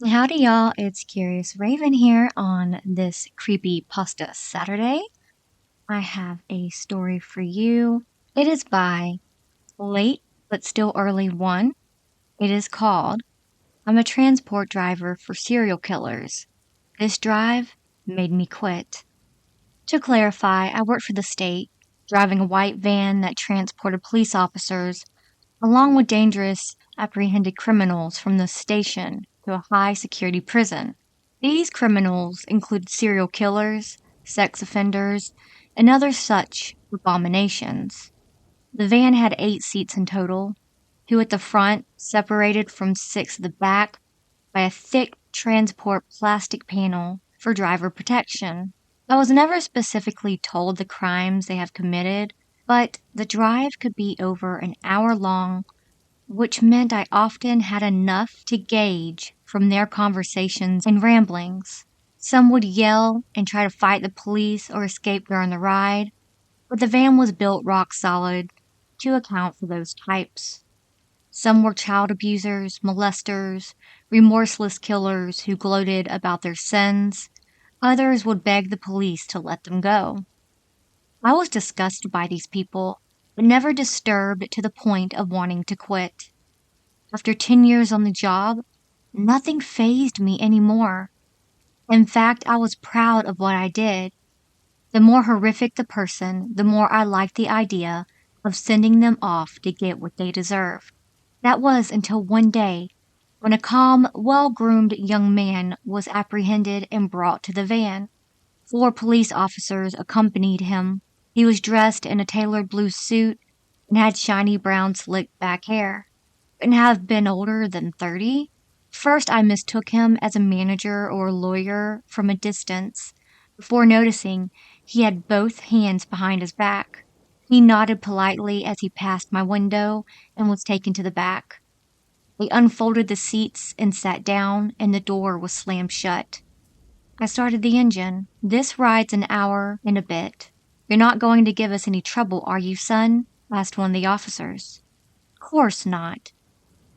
Howdy, y'all. It's Curious Raven here on this Creepypasta Saturday. I have a story for you. It is by Late But Still Early One. It is called I'm a Transport Driver for Serial Killers. This drive made me quit. To clarify, I worked for the state, driving a white van that transported police officers along with dangerous apprehended criminals from the station to a high-security prison. These criminals included serial killers, sex offenders, and other such abominations. The van had 8 seats in total, 2 at the front, separated from 6 at the back by a thick transport plastic panel for driver protection. I was never specifically told the crimes they have committed, but the drive could be over an hour long, which meant I often had enough to gauge from their conversations and ramblings. Some would yell and try to fight the police or escape during the ride, but the van was built rock solid to account for those types. Some were child abusers, molesters, remorseless killers who gloated about their sins. Others would beg the police to let them go. I was disgusted by these people, but never disturbed to the point of wanting to quit. After 10 years on the job, nothing fazed me anymore. In fact, I was proud of what I did. The more horrific the person, the more I liked the idea of sending them off to get what they deserved. That was until one day, when a calm, well-groomed young man was apprehended and brought to the van. 4 police officers accompanied him. He was dressed in a tailored blue suit and had shiny brown slicked back hair. Couldn't have been older than 30. First, I mistook him as a manager or lawyer from a distance, before noticing he had both hands behind his back. He nodded politely as he passed my window and was taken to the back. They unfolded the seats and sat down, and the door was slammed shut. I started the engine. "This ride's an hour and a bit. You're not going to give us any trouble, are you, son?" asked one of the officers. "Course not.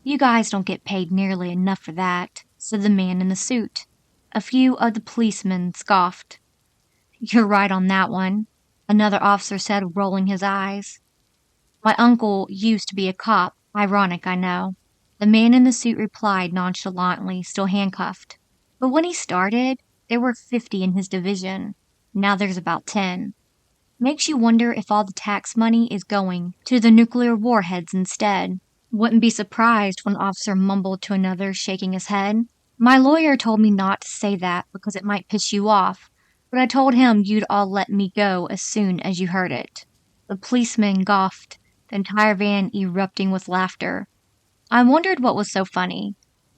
You guys don't get paid nearly enough for that," said the man in the suit. A few of the policemen scoffed. "You're right on that one," another officer said, rolling his eyes. "My uncle used to be a cop. Ironic, I know," the man in the suit replied nonchalantly, still handcuffed. "But when he started, there were 50 in his division. Now there's about 10. Makes you wonder if all the tax money is going to the nuclear warheads instead." "Wouldn't be surprised," one officer mumbled to another, shaking his head. "My lawyer told me not to say that because it might piss you off, but I told him you'd all let me go as soon as you heard it." The policeman gawked, the entire van erupting with laughter. I wondered what was so funny.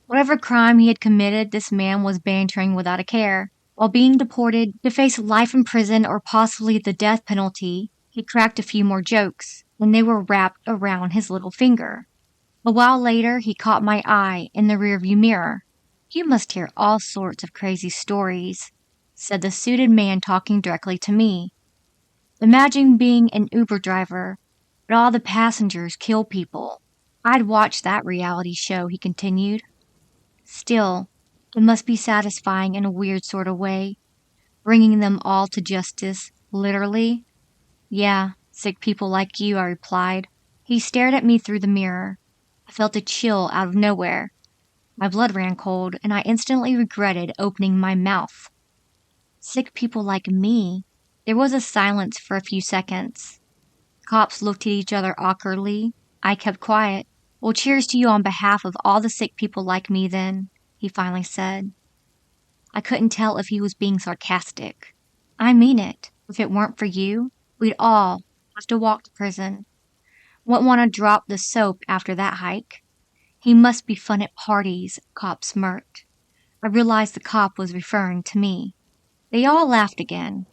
Whatever crime he had committed, this man was bantering without a care. While being deported to face life in prison or possibly the death penalty, he cracked a few more jokes, and they were wrapped around his little finger. A while later, he caught my eye in the rearview mirror. "You must hear all sorts of crazy stories," said the suited man, talking directly to me. "Imagine being an Uber driver, but all the passengers kill people. I'd watch that reality show," he continued. "Still, it must be satisfying in a weird sort of way, bringing them all to justice, literally." "Yeah, sick people like you," I replied. He stared at me through the mirror. I felt a chill out of nowhere. My blood ran cold, and I instantly regretted opening my mouth. Sick people like me? There was a silence for a few seconds. Cops looked at each other awkwardly. I kept quiet. "Well, cheers to you on behalf of all the sick people like me, then," he finally said. I couldn't tell if he was being sarcastic. "I mean it. If it weren't for you, we'd all have to walk to prison. Wouldn't want to drop the soap after that hike." "He must be fun at parties," Cop smirked. I realized the cop was referring to me. They all laughed again.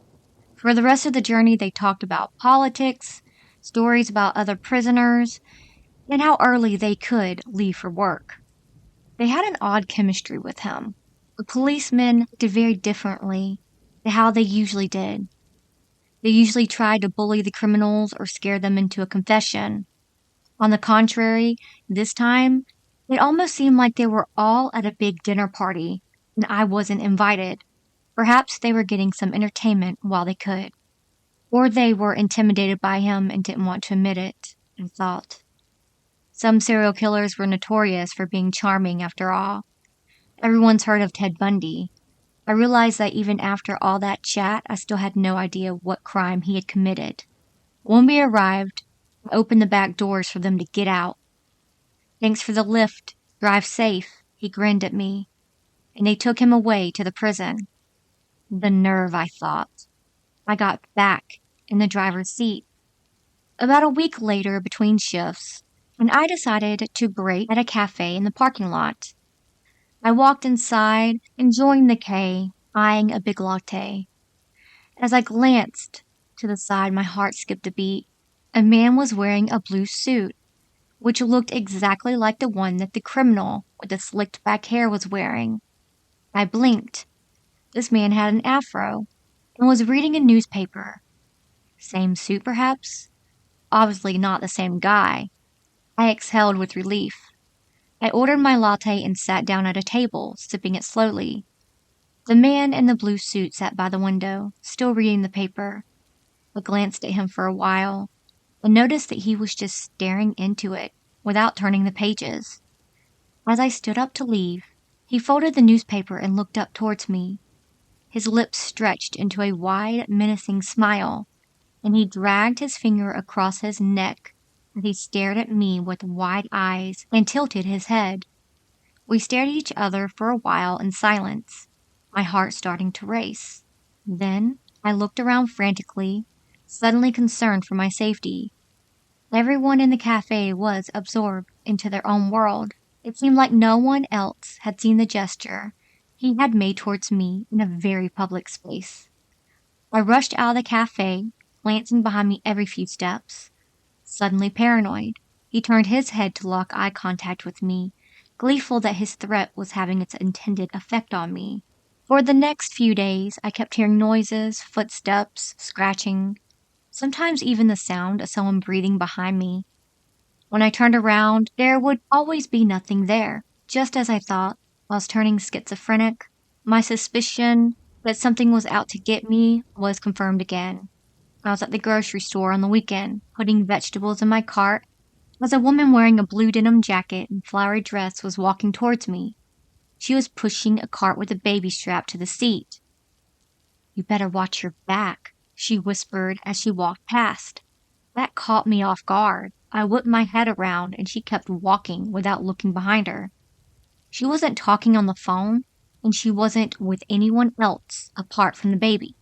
For the rest of the journey, they talked about politics, stories about other prisoners, and how early they could leave for work. They had an odd chemistry with him. The policemen acted very differently to how they usually did. They usually tried to bully the criminals or scare them into a confession. On the contrary, this time, It almost seemed like they were all at a big dinner party, and I wasn't invited. Perhaps they were getting some entertainment while they could. Or they were intimidated by him and didn't want to admit it, I thought. Some serial killers were notorious for being charming after all. Everyone's heard of Ted Bundy. I realized that even after all that chat, I still had no idea what crime he had committed. When we arrived, I opened the back doors for them to get out. "Thanks for the lift. Drive safe," he grinned at me. And they took him away to the prison. The nerve, I thought. I got back in the driver's seat. About a week later, between shifts, and I decided to break at a cafe in the parking lot. I walked inside, enjoying the K, eyeing a big latte. As I glanced to the side, my heart skipped a beat. A man was wearing a blue suit, which looked exactly like the one that the criminal with the slicked back hair was wearing. I blinked. This man had an afro and was reading a newspaper. Same suit, perhaps? Obviously not the same guy. I exhaled with relief. I ordered my latte and sat down at a table, sipping it slowly. The man in the blue suit sat by the window, still reading the paper. I glanced at him for a while and noticed that he was just staring into it without turning the pages. As I stood up to leave, he folded the newspaper and looked up towards me. His lips stretched into a wide, menacing smile, and he dragged his finger across his neck as he stared at me with wide eyes and tilted his head. We stared at each other for a while in silence, my heart starting to race. Then I looked around frantically, suddenly concerned for my safety. Everyone in the cafe was absorbed into their own world. It seemed like no one else had seen the gesture he had made towards me in a very public space. I rushed out of the cafe, glancing behind me every few steps. Suddenly paranoid, he turned his head to lock eye contact with me, gleeful that his threat was having its intended effect on me. For the next few days, I kept hearing noises, footsteps, scratching, sometimes even the sound of someone breathing behind me. When I turned around, there would always be nothing there. Just as I thought, I was turning schizophrenic. My suspicion that something was out to get me was confirmed again. I was at the grocery store on the weekend, putting vegetables in my cart, as a woman wearing a blue denim jacket and flowery dress was walking towards me. She was pushing a cart with a baby strapped to the seat. "You better watch your back," she whispered as she walked past. That caught me off guard. I whipped my head around and she kept walking without looking behind her. She wasn't talking on the phone, and she wasn't with anyone else apart from the baby.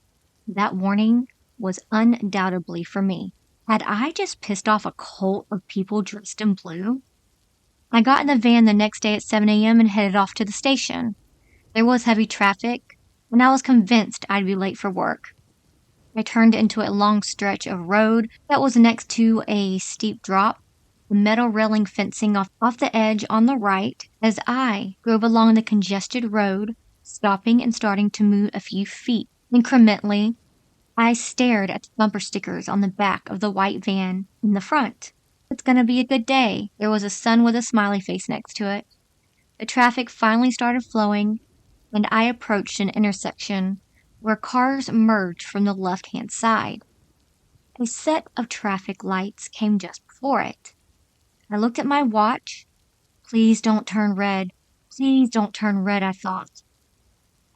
That warning was undoubtedly for me. Had I just pissed off a cult of people dressed in blue? I got in the van the next day at 7 a.m. and headed off to the station. There was heavy traffic, and I was convinced I'd be late for work. I turned into a long stretch of road that was next to a steep drop, the metal railing fencing off the edge on the right. As I drove along the congested road, stopping and starting to move a few feet incrementally, I stared at the bumper stickers on the back of the white van in the front. "It's gonna be a good day." There was a sun with a smiley face next to it. The traffic finally started flowing, and I approached an intersection where cars merged from the left-hand side. A set of traffic lights came just before it. I looked at my watch. "Please don't turn red. Please don't turn red," I thought.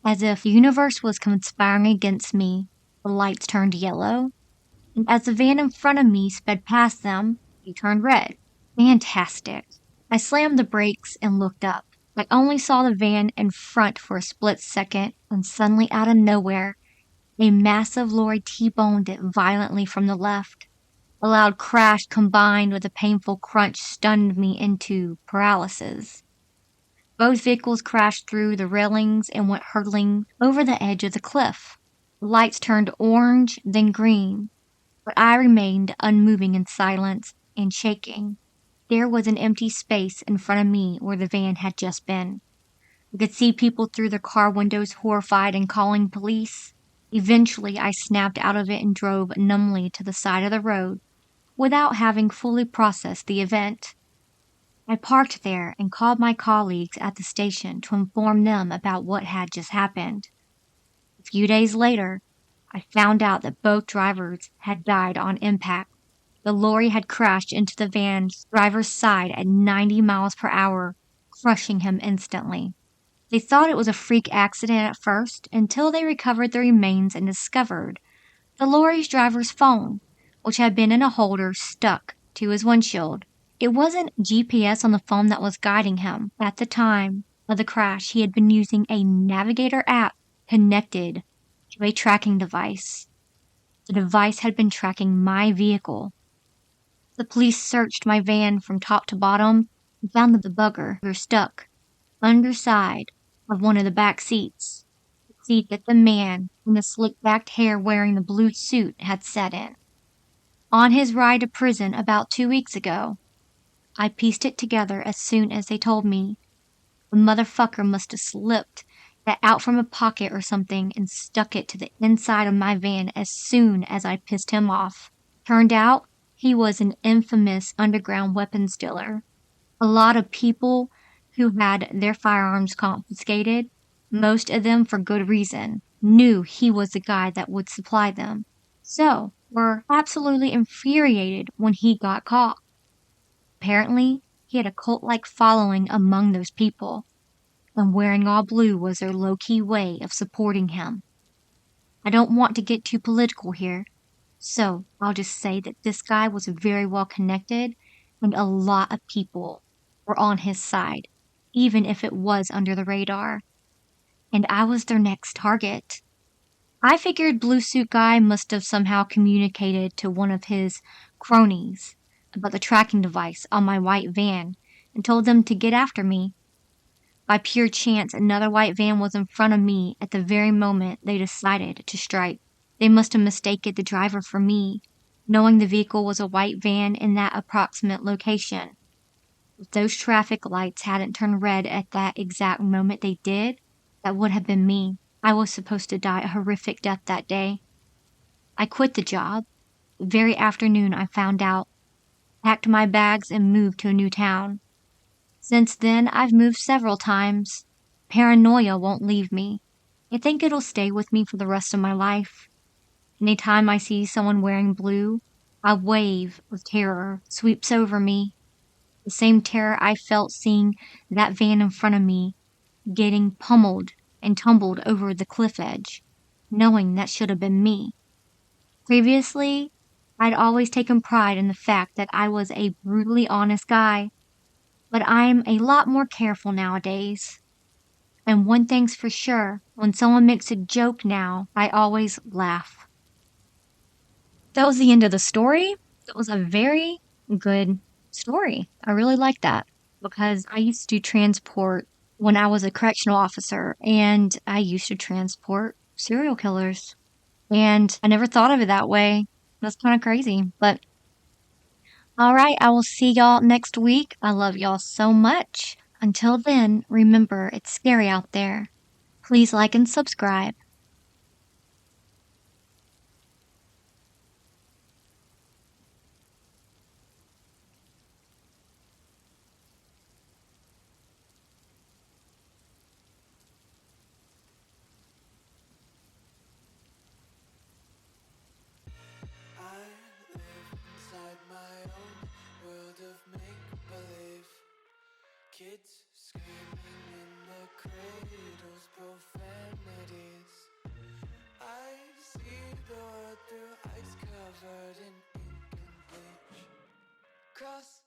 As if the universe was conspiring against me, the lights turned yellow, and as the van in front of me sped past them, they turned red. Fantastic. I slammed the brakes and looked up. I only saw the van in front for a split second, and suddenly out of nowhere, a massive lorry T-boned it violently from the left. A loud crash combined with a painful crunch stunned me into paralysis. Both vehicles crashed through the railings and went hurtling over the edge of the cliff. The lights turned orange, then green, but I remained unmoving in silence and shaking. There was an empty space in front of me where the van had just been. I could see people through their car windows, horrified and calling police. Eventually, I snapped out of it and drove numbly to the side of the road without having fully processed the event. I parked there and called my colleagues at the station to inform them about what had just happened. A few days later, I found out that both drivers had died on impact. The lorry had crashed into the van's driver's side at 90 miles per hour, crushing him instantly. They thought it was a freak accident at first until they recovered the remains and discovered the lorry's driver's phone, which had been in a holder stuck to his windshield. It wasn't GPS on the phone that was guiding him. At the time of the crash, he had been using a navigator app connected to a tracking device. The device had been tracking my vehicle. The police searched my van from top to bottom and found that the bugger was stuck underside of one of the back seats, the seat that the man in the slick-backed hair wearing the blue suit had sat in. On his ride to prison about 2 weeks ago, I pieced it together as soon as they told me. The motherfucker must have slipped that out from a pocket or something and stuck it to the inside of my van as soon as I pissed him off. Turned out he was an infamous underground weapons dealer. A lot of people who had their firearms confiscated, most of them for good reason, knew he was the guy that would supply them. So, were absolutely infuriated when he got caught. Apparently, he had a cult-like following among those people, and wearing all blue was their low-key way of supporting him. I don't want to get too political here, so I'll just say that this guy was very well connected, and a lot of people were on his side, even if it was under the radar. And I was their next target. I figured Blue Suit Guy must have somehow communicated to one of his cronies about the tracking device on my white van and told them to get after me. By pure chance, another white van was in front of me at the very moment they decided to strike. They must have mistaken the driver for me, knowing the vehicle was a white van in that approximate location. If those traffic lights hadn't turned red at that exact moment they did, that would have been me. I was supposed to die a horrific death that day. I quit the job. The very afternoon I found out, packed my bags, and moved to a new town. Since then, I've moved several times. Paranoia won't leave me. I think it'll stay with me for the rest of my life. Anytime I see someone wearing blue, a wave of terror sweeps over me. The same terror I felt seeing that van in front of me getting pummeled and tumbled over the cliff edge, knowing that should have been me. Previously, I'd always taken pride in the fact that I was a brutally honest guy, but I'm a lot more careful nowadays. And one thing's for sure, when someone makes a joke now, I always laugh. That was the end of the story. It was a very good story. I really like that because I used to transport when I was a correctional officer, and I used to transport serial killers. And I never thought of it that way. That's kind of crazy. But all right, I will see y'all next week. I love y'all so much. Until then, remember, it's scary out there. Please like and subscribe. I live inside my own world of make-believe. Kids screaming in the cradles, profanities. I see the world through ice covered in ink and bleach. Cross